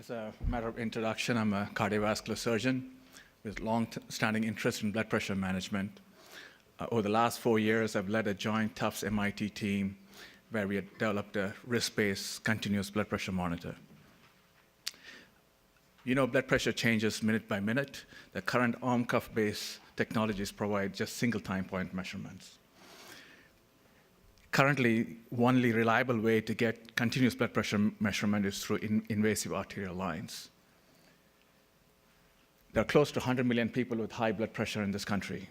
As a matter of introduction, I'm a cardiovascular surgeon with long-standing interest in blood pressure management. Over the last 4 years, I've led a joint Tufts MIT team where we had developed a wrist-based continuous blood pressure monitor. You know, blood pressure changes minute by minute. The current arm cuff-based technologies provide just single time point measurements. Currently, only reliable way to get continuous blood pressure measurement is through invasive arterial lines. There are close to 100 million people with high blood pressure in this country.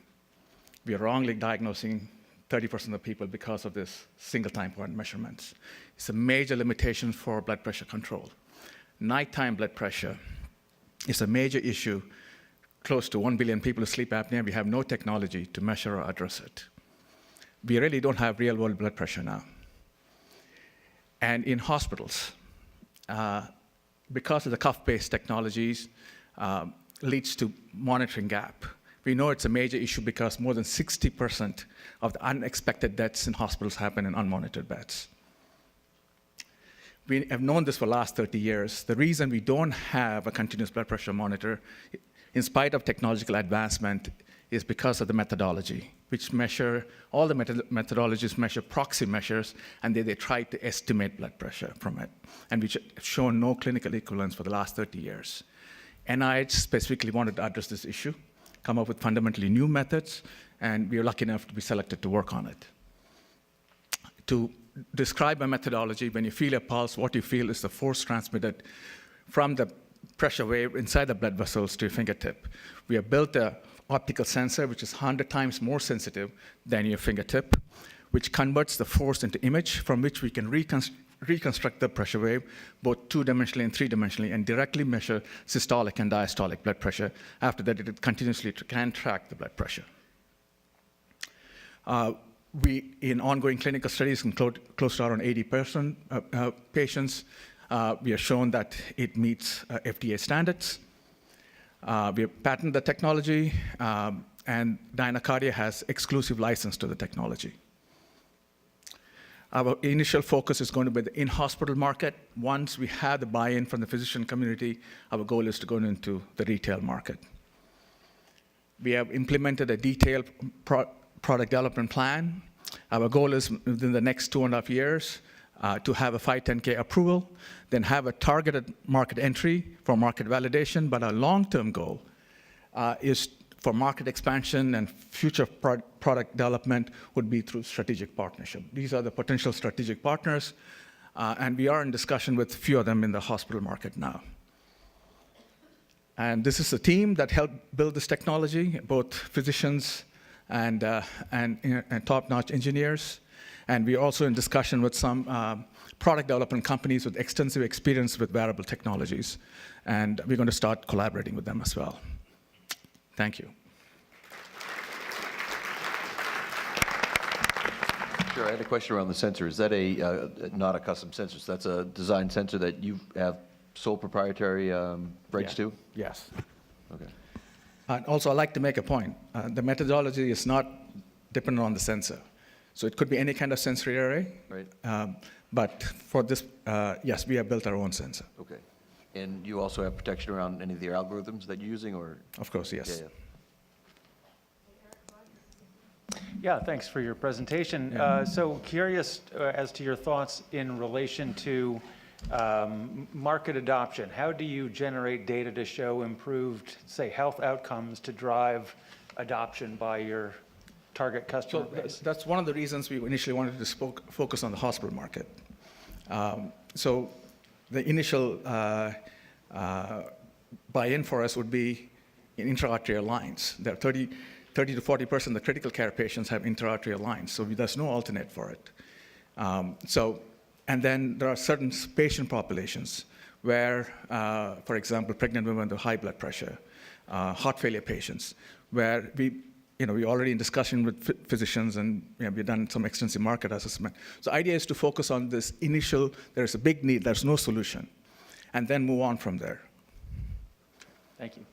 We are wrongly diagnosing 30% of people because of this single time point measurements. It's a major limitation for blood pressure control. Nighttime blood pressure is a major issue. Close to 1 billion people with sleep apnea. We have no technology to measure or address it. We really don't have real-world blood pressure now. And in hospitals, because of the cuff-based technologies, leads to monitoring gap. We know it's a major issue because more than 60% of the unexpected deaths in hospitals happen in unmonitored beds. We have known this for the last 30 years. The reason we don't have a continuous blood pressure monitor, in spite of technological advancement, is because of the methodology, which measure, all the methodologies measure proxy measures, and they try to estimate blood pressure from it, and which have shown no clinical equivalence for the last 30 years. NIH specifically wanted to address this issue, come up with fundamentally new methods, and we were lucky enough to be selected to work on it. To describe a methodology, when you feel a pulse, what you feel is the force transmitted from the pressure wave inside the blood vessels to your fingertip. We have built an optical sensor, which is 100 times more sensitive than your fingertip, which converts the force into image from which we can reconstruct the pressure wave, both two-dimensionally and three-dimensionally, and directly measure systolic and diastolic blood pressure. After that, it continuously can track the blood pressure. We, in ongoing clinical studies in close to around 80 patients, we have shown that it meets FDA standards. We have patented the technology, and Dynocardia has exclusive license to the technology. Our initial focus is going to be the in-hospital market. Once we have the buy-in from the physician community, our goal is to go into the retail market. We have implemented a detailed product development plan. Our goal is within the next 2.5 years to have a 510(k) approval, then have a targeted market entry for market validation, but our long-term goal is for market expansion and future product development would be through strategic partnership. These are the potential strategic partners, and we are in discussion with a few of them in the hospital market now. And this is a team that helped build this technology, both physicians and top-notch engineers. And we're also in discussion with some product development companies with extensive experience with wearable technologies. And we're going to start collaborating with them as well. Thank you. Sure, I had a question around the sensor. Is that not a custom sensor? So that's a design sensor that you have sole proprietary rights to? Yes. Okay. And also, I'd like to make a point. The methodology is not dependent on the sensor. So it could be any kind of sensory array. Right. But for this, yes, we have built our own sensor. Okay. And you also have protection around any of the algorithms that you're using, or? Of course, yes. Yeah, thanks for your presentation. Yeah. So curious as to your thoughts in relation to market adoption. How do you generate data to show improved, say, health outcomes to drive adoption by your target customer base? That's one of the reasons we initially wanted to focus on the hospital market. So the initial buy-in for us would be in intra-arterial lines. There are 30 to 40% of the critical care patients have intra-arterial lines, so there's no alternate for it. And then there are certain patient populations where, for example, pregnant women with high blood pressure, heart failure patients, where we're already in discussion with physicians, and we've done some extensive market assessment. So the idea is to focus on this initial, there's a big need, there's no solution, and then move on from there. Thank you.